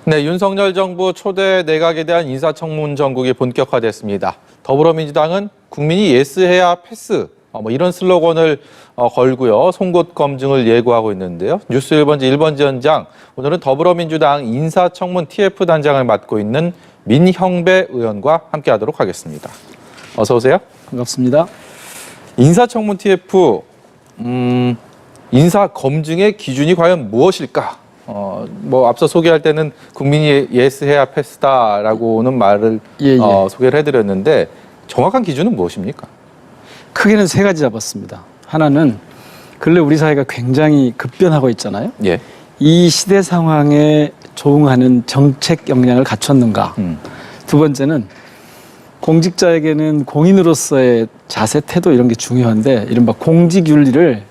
네, 윤석열 정부 초대 내각에 대한 인사청문 전국이 본격화됐습니다. 더불어민주당은 국민이 예스해야 패스, 이런 슬로건을 걸고요. 송곳 검증을 예고하고 있는데요. 뉴스 1번지 1번지 현장, 오늘은 더불어민주당 인사청문 TF단장을 맡고 있는 민형배 의원과 함께하도록 하겠습니다. 어서 오세요. 반갑습니다. 인사청문 TF, 인사 검증의 기준이 과연 무엇일까? 앞서 소개할 때는 국민이 예스해야 패스다라고는 말을 소개를 해드렸는데 정확한 기준은 무엇입니까? 크게는 세 가지 잡았습니다. 하나는 근래 우리 사회가 굉장히 급변하고 있잖아요. 예. 이 시대 상황에 조응하는 정책 역량을 갖췄는가. 두 번째는 공직자에게는 공인으로서의 자세, 태도 이런 게 중요한데 이른바 공직윤리를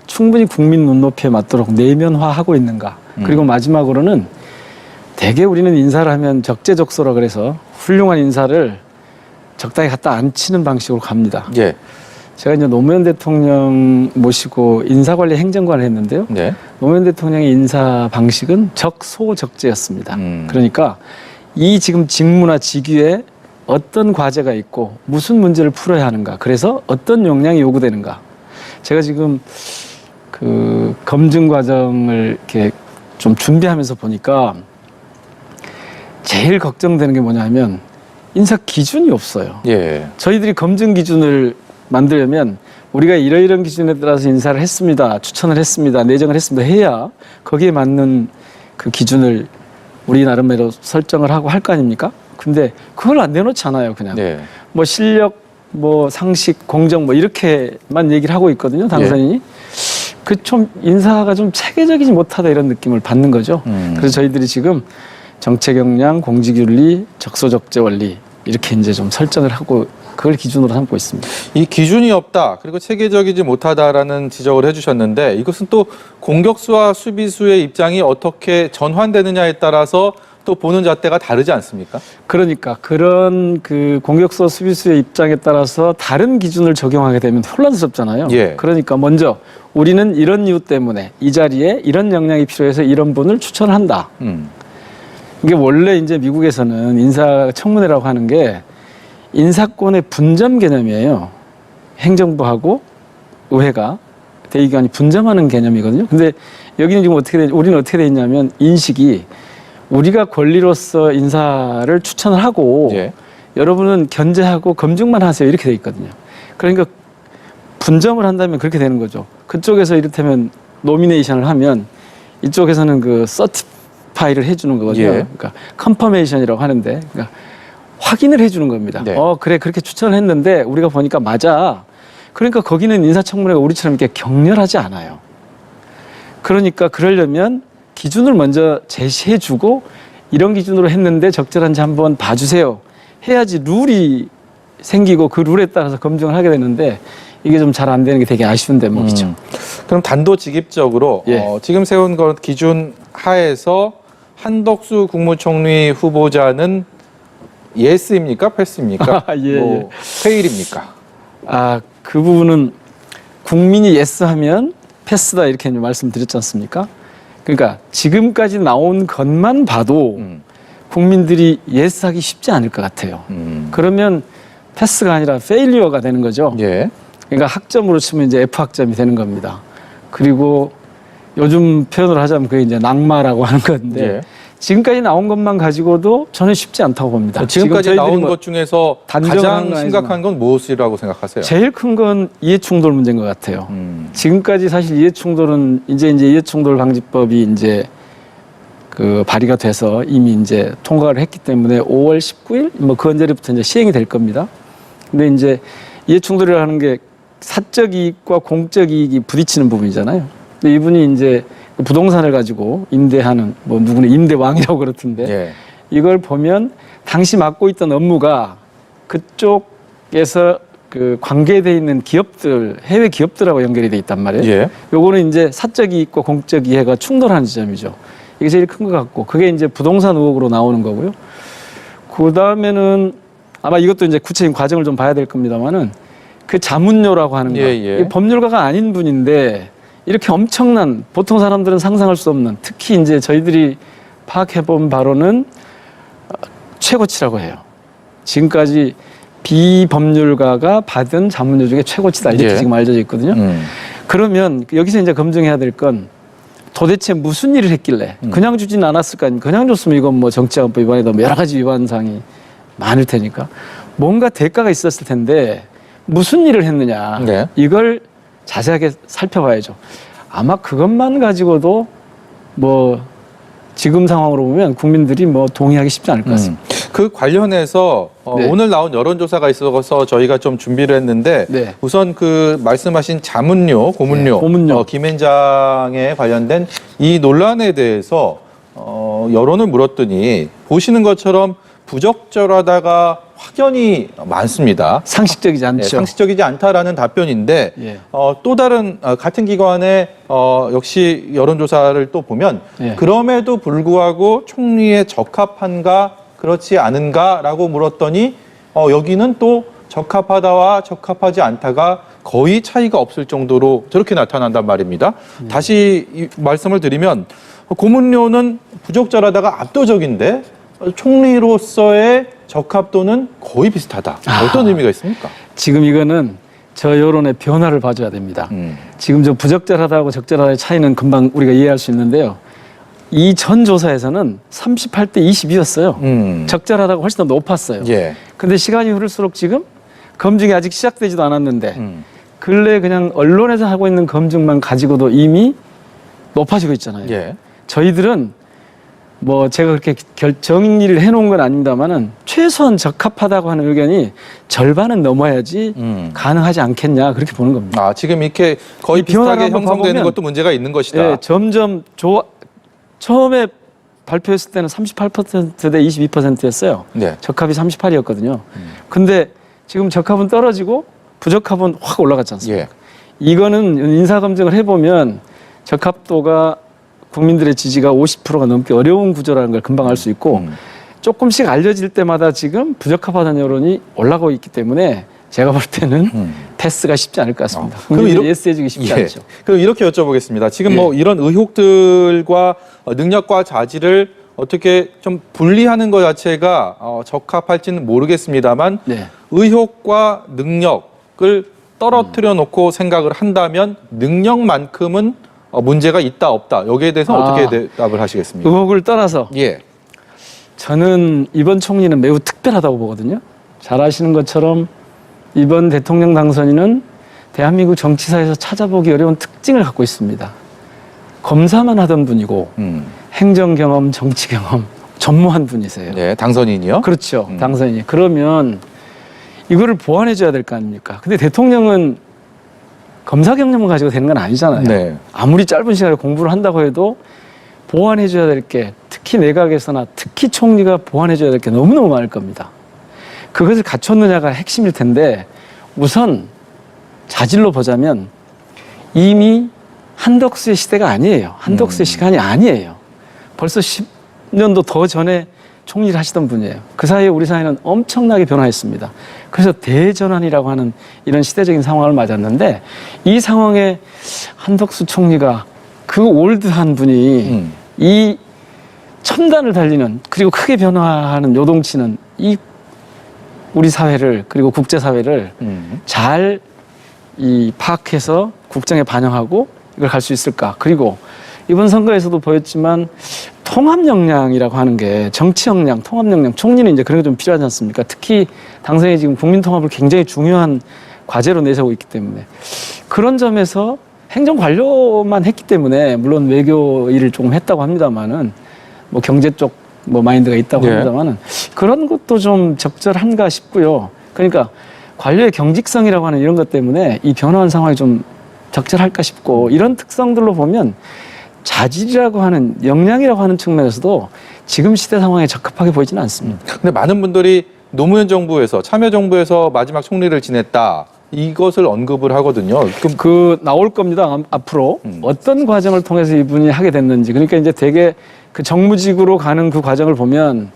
충분히 국민 눈높이에 맞도록 내면화하고 있는가. 그리고 마지막으로는 대개 우리는 인사를 하면 적재적소라 그래서 훌륭한 인사를 적당히 갖다 앉히는 방식으로 갑니다. 예. 제가 이제 노무현 대통령 모시고 인사관리 행정관을 했는데요. 네. 노무현 대통령의 인사 방식은 적소적재였습니다. 그러니까 이 지금 직무나 직위에 어떤 과제가 있고 무슨 문제를 풀어야 하는가. 그래서 어떤 역량이 요구되는가. 제가 지금 그 검증 과정을 이렇게 좀 준비하면서 보니까 제일 걱정되는 게 뭐냐면 인사 기준이 없어요. 예. 저희들이 검증 기준을 만들려면 우리가 이러이런 기준에 따라서 인사를 했습니다. 추천을 했습니다. 내정을 했습니다. 해야 거기에 맞는 그 기준을 우리 나름대로 설정을 하고 할 거 아닙니까? 근데 그걸 안 내놓잖아요. 그냥. 네. 뭐 실력, 뭐 상식, 공정 뭐 이렇게만 얘기를 하고 있거든요. 당선인이. 예. 그 좀 인사가 좀 체계적이지 못하다 이런 느낌을 받는 거죠. 그래서 저희들이 지금 정책 역량, 공직윤리, 적소적재 원리 이렇게 이제 좀 설정을 하고 그걸 기준으로 삼고 있습니다. 이 기준이 없다, 그리고 체계적이지 못하다라는 지적을 해주셨는데 이것은 또 공격수와 수비수의 입장이 어떻게 전환되느냐에 따라서 또 보는 잣대가 다르지 않습니까? 그러니까 그런 그 공격수 수비수의 입장에 따라서 다른 기준을 적용하게 되면 혼란스럽잖아요. 예. 그러니까 먼저 우리는 이런 이유 때문에 이 자리에 이런 역량이 필요해서 이런 분을 추천한다. 이게 원래 이제 미국에서는 인사청문회라고 하는 게 인사권의 분점 개념이에요. 행정부하고 의회가 대의기관이 분점하는 개념이거든요. 근데 여기는 지금 우리는 어떻게 돼 있냐면 인식이 우리가 권리로서 인사를 추천을 하고 예. 여러분은 견제하고 검증만 하세요. 이렇게 돼 있거든요. 그러니까 분점을 한다면 그렇게 되는 거죠. 그쪽에서 이를테면 노미네이션을 하면 이쪽에서는 그 서티파이를 해주는 거거든요. 예. 그러니까 컨퍼메이션이라고 하는데 그러니까 확인을 해주는 겁니다. 네. 그래 그렇게 추천을 했는데 우리가 보니까 맞아. 그러니까 거기는 인사청문회가 우리처럼 이렇게 격렬하지 않아요. 그러니까 그러려면 기준을 먼저 제시해주고 이런 기준으로 했는데 적절한지 한번 봐주세요. 해야지 룰이 생기고 그 룰에 따라서 검증을 하게 되는데 이게 좀 잘 안 되는 게 되게 아쉬운 대목이죠. 그럼 단도직입적으로 예. 지금 세운 것 기준 하에서 한덕수 국무총리 후보자는 예스입니까? 패스입니까? 예. 페일입니까? 그 부분은 국민이 예스하면 패스다 이렇게 말씀드렸지 않습니까? 그러니까 지금까지 나온 것만 봐도 국민들이 예스하기 쉽지 않을 것 같아요. 그러면 패스가 아니라 페일리어가 되는 거죠. 예. 그러니까 학점으로 치면 이제 F학점이 되는 겁니다. 그리고 요즘 표현을 하자면 그게 이제 낙마라고 하는 건데 예. 지금까지 나온 것만 가지고도 저는 쉽지 않다고 봅니다. 지금까지 나온 것 중에서 가장 건 심각한 건 무엇이라고 생각하세요? 제일 큰 건 이해충돌 문제인 것 같아요. 지금까지 사실 이해충돌은 이제 이해충돌 방지법이 이제 그 발의가 돼서 이미 이제 통과를 했기 때문에 5월 19일 그 언제부터 이제 시행이 될 겁니다. 근데 이제 이해충돌이라는 게 사적 이익과 공적 이익이 부딪히는 부분이잖아요. 근데 이분이 이제 부동산을 가지고 임대하는 누구는 임대왕이라고 그렇던데 예. 이걸 보면 당시 맡고 있던 업무가 그쪽에서 그 관계돼 있는 기업들, 해외 기업들하고 연결이 돼 있단 말이에요. 예. 요거는 이제 사적 이익과 공적 이해가 충돌하는 지점이죠. 이게 제일 큰 것 같고 그게 이제 부동산 의혹으로 나오는 거고요. 그 다음에는 아마 이것도 이제 구체적인 과정을 좀 봐야 될 겁니다만은 그 자문료라고 하는 거. 예. 법률가가 아닌 분인데 이렇게 엄청난 보통 사람들은 상상할 수 없는 특히 이제 저희들이 파악해본 바로는 최고치라고 해요. 지금까지 비법률가가 받은 자문료 중에 최고치다 이렇게 예. 지금 알려져 있거든요. 그러면 여기서 이제 검증해야 될 건 도대체 무슨 일을 했길래 그냥 주진 않았을 거 아닙니까? 그냥 줬으면 이건 뭐 정치자금법 위반이다 뭐 여러 가지 위반 사항이 많을 테니까 뭔가 대가가 있었을 텐데 무슨 일을 했느냐 네. 이걸 자세하게 살펴봐야죠. 아마 그것만 가지고도 뭐 지금 상황으로 보면 국민들이 뭐 동의하기 쉽지 않을 것 같습니다. 그 관련해서 네. 오늘 나온 여론조사가 있어서 저희가 좀 준비를 했는데 네. 우선 그 말씀하신 자문료, 고문료, 네, 고문료. 김앤장에 관련된 이 논란에 대해서 여론을 물었더니 보시는 것처럼 부적절하다가 확연히 많습니다. 상식적이지 않죠. 네, 상식적이지 않다라는 답변인데 예. 또 다른 같은 기관의 역시 여론조사를 또 보면 예. 그럼에도 불구하고 총리에 적합한가 그렇지 않은가라고 물었더니 여기는 또 적합하다와 적합하지 않다가 거의 차이가 없을 정도로 저렇게 나타난단 말입니다. 다시 이 말씀을 드리면 고문료는 부적절하다가 압도적인데 총리로서의 적합도는 거의 비슷하다. 어떤 의미가 있습니까? 지금 이거는 저 여론의 변화를 봐줘야 됩니다. 지금 저 부적절하다고 적절하다의 차이는 금방 우리가 이해할 수 있는데요. 이 전 조사에서는 38대 22였어요. 적절하다고 훨씬 더 높았어요. 예. 근데 시간이 흐를수록 지금 검증이 아직 시작되지도 않았는데 근래 그냥 언론에서 하고 있는 검증만 가지고도 이미 높아지고 있잖아요. 예. 저희들은 뭐 제가 그렇게 정리를 해놓은 건 아닙니다만은 최소한 적합하다고 하는 의견이 절반은 넘어야지 가능하지 않겠냐 그렇게 보는 겁니다. 지금 이렇게 거의 이 변화를 비슷하게 한번 형성되는 봐보면, 것도 문제가 있는 것이다. 예, 점점 처음에 발표했을 때는 38%대 22%였어요. 네. 적합이 38이었거든요. 근데 지금 적합은 떨어지고 부적합은 확 올라갔지 않습니까? 예. 이거는 인사검증을 해보면 적합도가 국민들의 지지가 50%가 넘기 어려운 구조라는 걸 금방 알 수 있고 조금씩 알려질 때마다 지금 부적합하다는 여론이 올라가고 있기 때문에 제가 볼 때는 패스가 쉽지 않을 것 같습니다. 그럼 그럼 예스 해주기 쉽지 않죠. 그럼 이렇게 여쭤보겠습니다. 지금 예. 뭐 이런 의혹들과 능력과 자질을 어떻게 좀 분리하는 것 자체가 적합할지는 모르겠습니다만 네. 의혹과 능력을 떨어뜨려 놓고 생각을 한다면 능력만큼은 문제가 있다 없다 여기에 대해서 어떻게 대답을 하시겠습니까? 의혹을 떠나서 예. 저는 이번 총리는 매우 특별하다고 보거든요. 잘 아시는 것처럼 이번 대통령 당선인은 대한민국 정치사에서 찾아보기 어려운 특징을 갖고 있습니다. 검사만 하던 분이고 행정 경험, 정치 경험 전무한 분이세요. 네, 당선인이요? 그렇죠. 당선인이. 그러면 이거를 보완해 줘야 될 거 아닙니까? 근데 대통령은 검사 경력만 가지고 되는 건 아니잖아요. 네. 아무리 짧은 시간에 공부를 한다고 해도 보완해 줘야 될 게 특히 내각에서나 특히 총리가 보완해 줘야 될 게 너무너무 많을 겁니다. 그것을 갖췄느냐가 핵심일 텐데 우선 자질로 보자면 이미 한덕수의 시대가 아니에요. 한덕수의 시간이 아니에요. 벌써 10년도 더 전에 총리를 하시던 분이에요. 그 사이에 우리 사회는 엄청나게 변화했습니다. 그래서 대전환이라고 하는 이런 시대적인 상황을 맞았는데 이 상황에 한덕수 총리가 그 올드한 분이 이 첨단을 달리는 그리고 크게 변화하는 요동치는 이 우리 사회를 그리고 국제사회를 잘 파악해서 국정에 반영하고 이걸 갈 수 있을까. 그리고 이번 선거에서도 보였지만 통합 역량이라고 하는 게 정치 역량, 통합 역량, 총리는 이제 그런 게 좀 필요하지 않습니까? 특히 당선이 지금 국민 통합을 굉장히 중요한 과제로 내세우고 있기 때문에 그런 점에서 행정 관료만 했기 때문에 물론 외교 일을 조금 했다고 합니다만은 뭐 경제 쪽 뭐 마인드가 있다고 예. 합니다만은 그런 것도 좀 적절한가 싶고요. 그러니까 관료의 경직성이라고 하는 이런 것 때문에 이 변화한 상황이 좀 적절할까 싶고 이런 특성들로 보면 자질이라고 하는 역량이라고 하는 측면에서도 지금 시대 상황에 적합하게 보이지는 않습니다. 근데 많은 분들이 노무현 정부에서 참여정부에서 마지막 총리를 지냈다 이것을 언급을 하거든요. 그럼 그 나올 겁니다. 앞으로 어떤 과정을 통해서 이분이 하게 됐는지 그러니까 이제 되게 그 정무직으로 가는 그 과정을 보면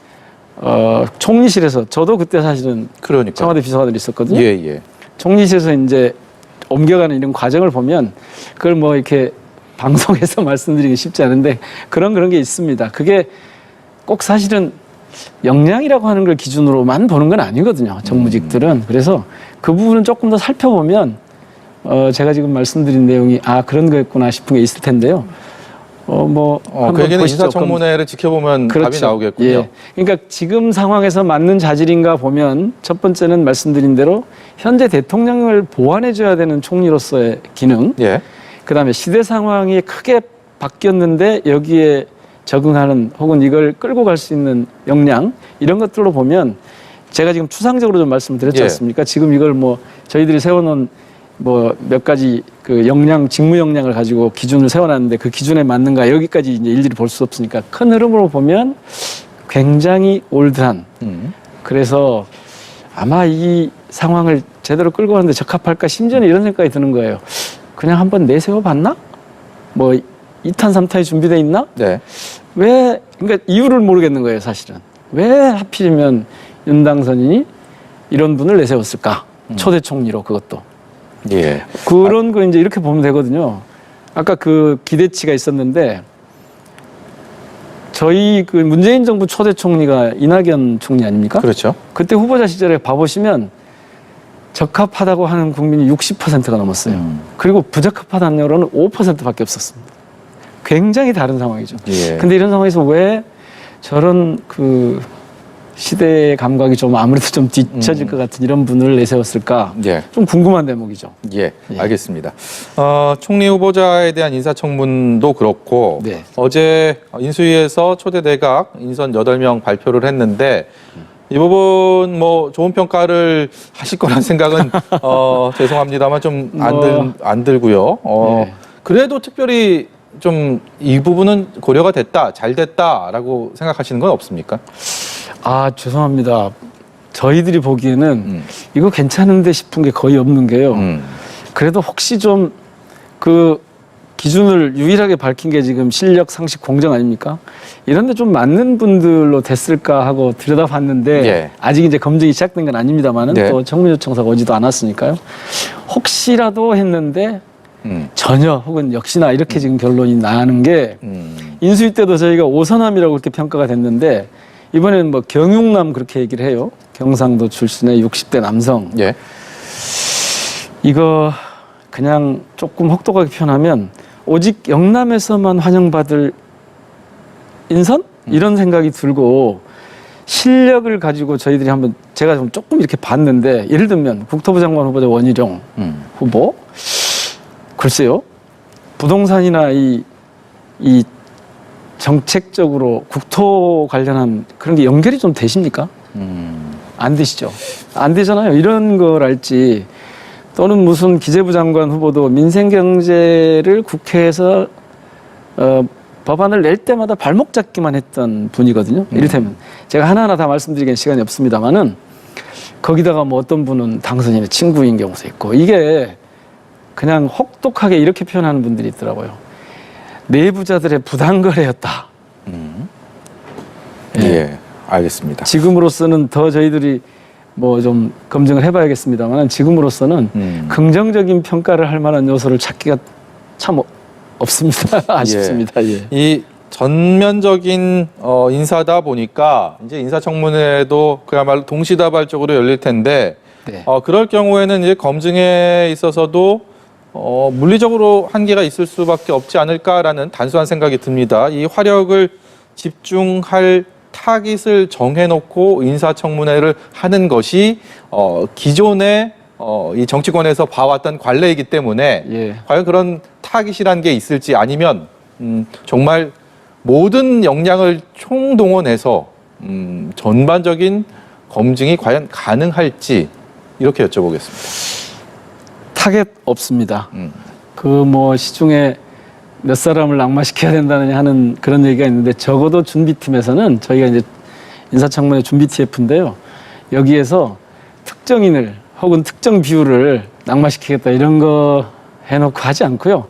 총리실에서 저도 그때 사실은 그러니까 청와대 비서관들이 있었거든요. 예. 총리실에서 이제 옮겨가는 이런 과정을 보면 그걸 뭐 이렇게 방송에서 말씀드리기 쉽지 않은데 그런 게 있습니다. 그게 꼭 사실은 역량이라고 하는 걸 기준으로만 보는 건 아니거든요. 정무직들은. 그래서 그 부분은 조금 더 살펴보면 제가 지금 말씀드린 내용이 그런 거였구나 싶은 게 있을 텐데요. 그 얘기는 인사청문회를 지켜보면 그렇죠. 답이 나오겠군요. 예. 그러니까 지금 상황에서 맞는 자질인가 보면 첫 번째는 말씀드린 대로 현재 대통령을 보완해줘야 되는 총리로서의 기능. 예. 그다음에 시대 상황이 크게 바뀌었는데 여기에 적응하는 혹은 이걸 끌고 갈 수 있는 역량 이런 것들로 보면 제가 지금 추상적으로 좀 말씀을 드렸지 예. 않습니까? 지금 이걸 저희들이 세워놓은 몇 가지 그 역량, 직무 역량을 가지고 기준을 세워놨는데 그 기준에 맞는가 여기까지 이제 일일이 볼 수 없으니까 큰 흐름으로 보면 굉장히 올드한. 그래서 아마 이 상황을 제대로 끌고 가는데 적합할까 심지어는 이런 생각이 드는 거예요. 그냥 한번 내세워 봤나? 2탄, 3탄이 준비돼 있나? 네. 그러니까 이유를 모르겠는 거예요, 사실은. 왜 하필이면 윤당선인이 이런 분을 내세웠을까? 초대 총리로 그것도. 예. 그런 거 이제 이렇게 보면 되거든요. 아까 그 기대치가 있었는데 저희 그 문재인 정부 초대 총리가 이낙연 총리 아닙니까? 그렇죠. 그때 후보자 시절에 봐보시면 적합하다고 하는 국민이 60%가 넘었어요. 그리고 부적합하다는 여론은 5%밖에 없었습니다. 굉장히 다른 상황이죠. 예. 근데 이런 상황에서 왜 저런 그 시대의 감각이 좀 아무래도 좀 뒤처질 것 같은 이런 분을 내세웠을까? 예. 좀 궁금한 대목이죠. 예, 알겠습니다. 총리 후보자에 대한 인사청문도 그렇고 네. 어제 인수위에서 초대 내각 인선 8명 발표를 했는데 이 부분 좋은 평가를 하실 거란 생각은 죄송합니다만 좀 안 들고요. 네. 그래도 특별히 좀 이 부분은 고려가 됐다, 잘 됐다라고 생각하시는 건 없습니까? 죄송합니다. 저희들이 보기에는 이거 괜찮은데 싶은 게 거의 없는 게요. 그래도 혹시 좀 그 기준을 유일하게 밝힌 게 지금 실력, 상식, 공정 아닙니까? 이런데 좀 맞는 분들로 됐을까 하고 들여다봤는데 예. 아직 이제 검증이 시작된 건 아닙니다만은 네. 또 청문요청서가 오지도 않았으니까요. 혹시라도 했는데 전혀 혹은 역시나 이렇게 지금 결론이 나는 게 인수위 때도 저희가 오선함이라고 그렇게 평가가 됐는데 이번에는 경육남 그렇게 얘기를 해요. 경상도 출신의 60대 남성. 예. 이거 그냥 조금 혹독하게 표현하면 오직 영남에서만 환영받을 인선? 이런 생각이 들고 실력을 가지고 저희들이 한번 제가 좀 조금 이렇게 봤는데 예를 들면 국토부 장관 후보자 원희룡 후보 글쎄요. 부동산이나 이 정책적으로 국토 관련한 그런 게 연결이 좀 되십니까? 안 되시죠. 안 되잖아요. 이런 걸 알지. 또는 무슨 기재부 장관 후보도 민생경제를 국회에서 법안을 낼 때마다 발목 잡기만 했던 분이거든요. 이를테면 제가 하나하나 다 말씀드리기엔 시간이 없습니다만은 거기다가 어떤 분은 당선인의 친구인 경우도 있고 이게 그냥 혹독하게 이렇게 표현하는 분들이 있더라고요. 내부자들의 부당거래였다. 예, 알겠습니다. 지금으로서는 더 저희들이 좀 검증을 해봐야겠습니다만 지금으로서는 긍정적인 평가를 할 만한 요소를 찾기가 참 없습니다. 아쉽습니다. 예. 이 전면적인 인사다 보니까 이제 인사청문회도 그야말로 동시다발적으로 열릴 텐데 네. 그럴 경우에는 이제 검증에 있어서도 물리적으로 한계가 있을 수밖에 없지 않을까라는 단순한 생각이 듭니다. 이 화력을 집중할 타깃을 정해놓고 인사청문회를 하는 것이 기존의 이 정치권에서 봐왔던 관례이기 때문에 예. 과연 그런 타깃이라는 게 있을지 아니면 정말 모든 역량을 총동원해서 전반적인 검증이 과연 가능할지 이렇게 여쭤보겠습니다. 타겟 없습니다. 시중에 몇 사람을 낙마시켜야 된다느냐 하는 그런 얘기가 있는데 적어도 준비팀에서는 저희가 이제 인사청문회 준비 TF인데요. 여기에서 특정인을 혹은 특정 비율을 낙마시키겠다 이런 거 해놓고 하지 않고요.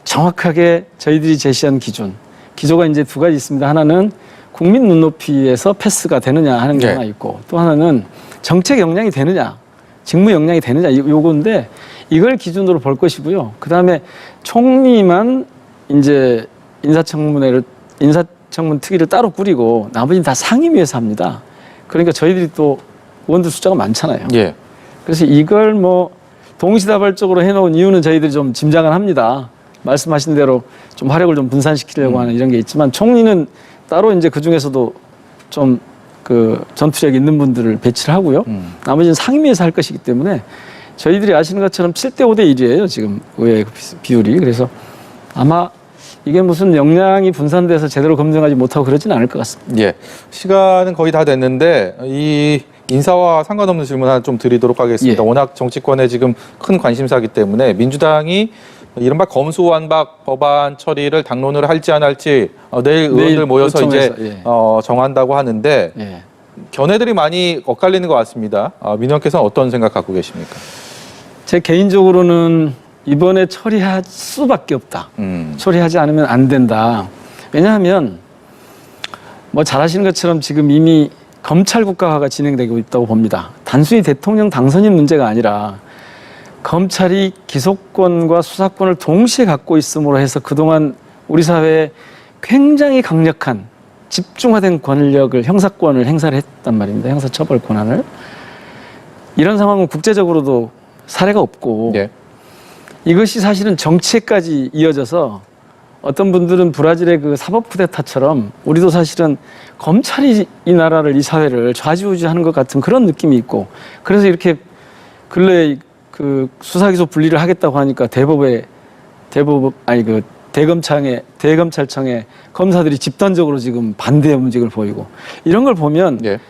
정확하게 저희들이 제시한 기조가 이제 두 가지 있습니다. 하나는 국민 눈높이에서 패스가 되느냐 하는 게 네. 하나 있고 또 하나는 정책 역량이 되느냐 직무 역량이 되느냐 요건데 이걸 기준으로 볼 것이고요. 그 다음에 총리만 이제 인사청문 특위를 따로 꾸리고 나머지는 다 상임위에서 합니다. 그러니까 저희들이 또 의원들 숫자가 많잖아요. 예. 그래서 이걸 뭐 동시다발적으로 해놓은 이유는 저희들이 좀 짐작은 합니다. 말씀하신 대로 좀 화력을 좀 분산시키려고 하는 이런 게 있지만 총리는 따로 이제 그 중에서도 좀 그 전투력 있는 분들을 배치를 하고요. 나머지는 상임위에서 할 것이기 때문에 저희들이 아시는 것처럼 7대 5대 1이에요. 지금 의회 비율이. 그래서 아마 이게 무슨 역량이 분산돼서 제대로 검증하지 못하고 그러지는 않을 것 같습니다. 예. 시간은 거의 다 됐는데 이 인사와 상관없는 질문 하나 좀 드리도록 하겠습니다. 예. 워낙 정치권에 지금 큰 관심사이기 때문에 민주당이 이른바 검수완박 법안 처리를 당론을 할지 안 할지 내일 의원들 모여서 이제 예. 정한다고 하는데 예. 견해들이 많이 엇갈리는 것 같습니다. 민 의원께서는 어떤 생각 갖고 계십니까? 제 개인적으로는 이번에 처리할 수밖에 없다. 처리하지 않으면 안 된다. 왜냐하면 뭐 잘 아시는 것처럼 지금 이미 검찰 국가화가 진행되고 있다고 봅니다. 단순히 대통령 당선인 문제가 아니라 검찰이 기소권과 수사권을 동시에 갖고 있음으로 해서 그동안 우리 사회에 굉장히 강력한 집중화된 권력을, 형사권을 행사를 했단 말입니다. 형사처벌 권한을. 이런 상황은 국제적으로도 사례가 없고 예. 이것이 사실은 정치에까지 이어져서 어떤 분들은 브라질의 그 사법 쿠데타처럼 우리도 사실은 검찰이 이 나라를, 이 사회를 좌지우지하는 것 같은 그런 느낌이 있고, 그래서 이렇게 근래에 그 수사기소 분리를 하겠다고 하니까 대검찰청에 검사들이 집단적으로 지금 반대 움직임을 보이고, 이런 걸 보면 예.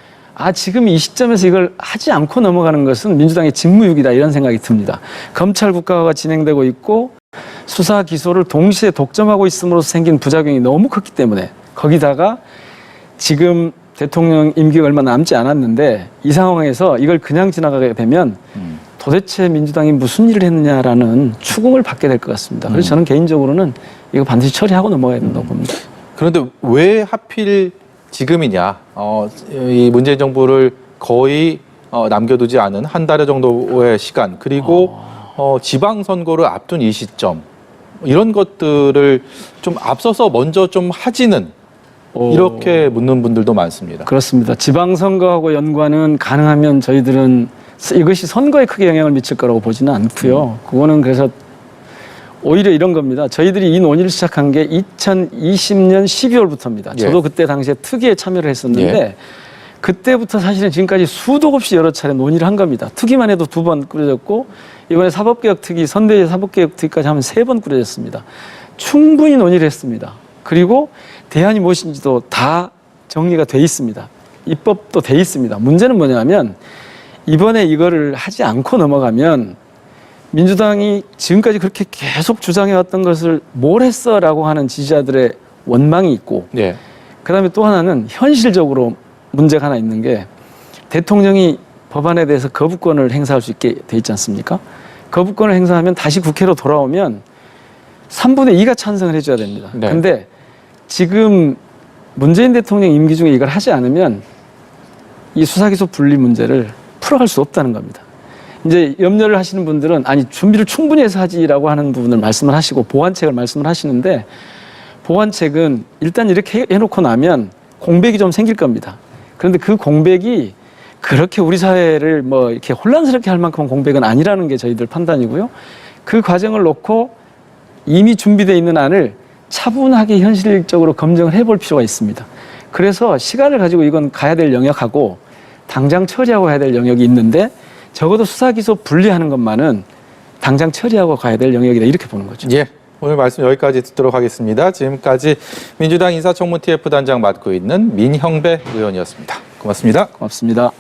지금 이 시점에서 이걸 하지 않고 넘어가는 것은 민주당의 직무유기다, 이런 생각이 듭니다. 검찰 국가화가 진행되고 있고 수사 기소를 동시에 독점하고 있음으로써 생긴 부작용이 너무 컸기 때문에, 거기다가 지금 대통령 임기가 얼마 남지 않았는데 이 상황에서 이걸 그냥 지나가게 되면 도대체 민주당이 무슨 일을 했느냐라는 추궁을 받게 될 것 같습니다. 그래서 저는 개인적으로는 이거 반드시 처리하고 넘어가야 된다고 봅니다. 그런데 왜 하필 지금이냐? 이 문재인 정부를 거의 남겨두지 않은 한 달 정도의 시간, 그리고 지방선거를 앞둔 이 시점, 이런 것들을 좀 앞서서 먼저 좀 하지는, 이렇게 묻는 분들도 많습니다. 그렇습니다. 지방선거하고 연관은 가능하면 저희들은 이것이 선거에 크게 영향을 미칠 거라고 보지는 않고요. 그거는 그래서 오히려 이런 겁니다. 저희들이 이 논의를 시작한 게 2020년 12월부터입니다. 저도 그때 당시에 특위에 참여를 했었는데 예. 그때부터 사실은 지금까지 수도 없이 여러 차례 논의를 한 겁니다. 특위만 해도 2번 꾸려졌고 이번에 사법개혁특위, 선대위 사법개혁특위까지 하면 3번 꾸려졌습니다. 충분히 논의를 했습니다. 그리고 대안이 무엇인지도 다 정리가 돼 있습니다. 입법도 돼 있습니다. 문제는 뭐냐면 이번에 이거를 하지 않고 넘어가면 민주당이 지금까지 그렇게 계속 주장해왔던 것을 뭘 했어라고 하는 지지자들의 원망이 있고, 예. 그다음에 또 하나는 현실적으로 문제가 하나 있는 게 대통령이 법안에 대해서 거부권을 행사할 수 있게 돼 있지 않습니까? 거부권을 행사하면 다시 국회로 돌아오면 3분의 2가 찬성을 해줘야 됩니다. 네. 근데 지금 문재인 대통령 임기 중에 이걸 하지 않으면 이 수사기소 분리 문제를 풀어갈 수 없다는 겁니다. 이제 염려를 하시는 분들은 아니 준비를 충분히 해서 하지라고 하는 부분을 말씀을 하시고 보완책을 말씀을 하시는데, 보완책은 일단 이렇게 해놓고 나면 공백이 좀 생길 겁니다. 그런데 그 공백이 그렇게 우리 사회를 뭐 이렇게 혼란스럽게 할 만큼은 공백은 아니라는 게 저희들 판단이고요. 그 과정을 놓고 이미 준비되어 있는 안을 차분하게 현실적으로 검증을 해볼 필요가 있습니다. 그래서 시간을 가지고 이건 가야 될 영역하고 당장 처리하고 해야 될 영역이 있는데, 적어도 수사기소 분리하는 것만은 당장 처리하고 가야 될 영역이다, 이렇게 보는 거죠. 예. 오늘 말씀 여기까지 듣도록 하겠습니다. 지금까지 민주당 인사청문 TF 단장 맡고 있는 민형배 의원이었습니다. 고맙습니다. 고맙습니다.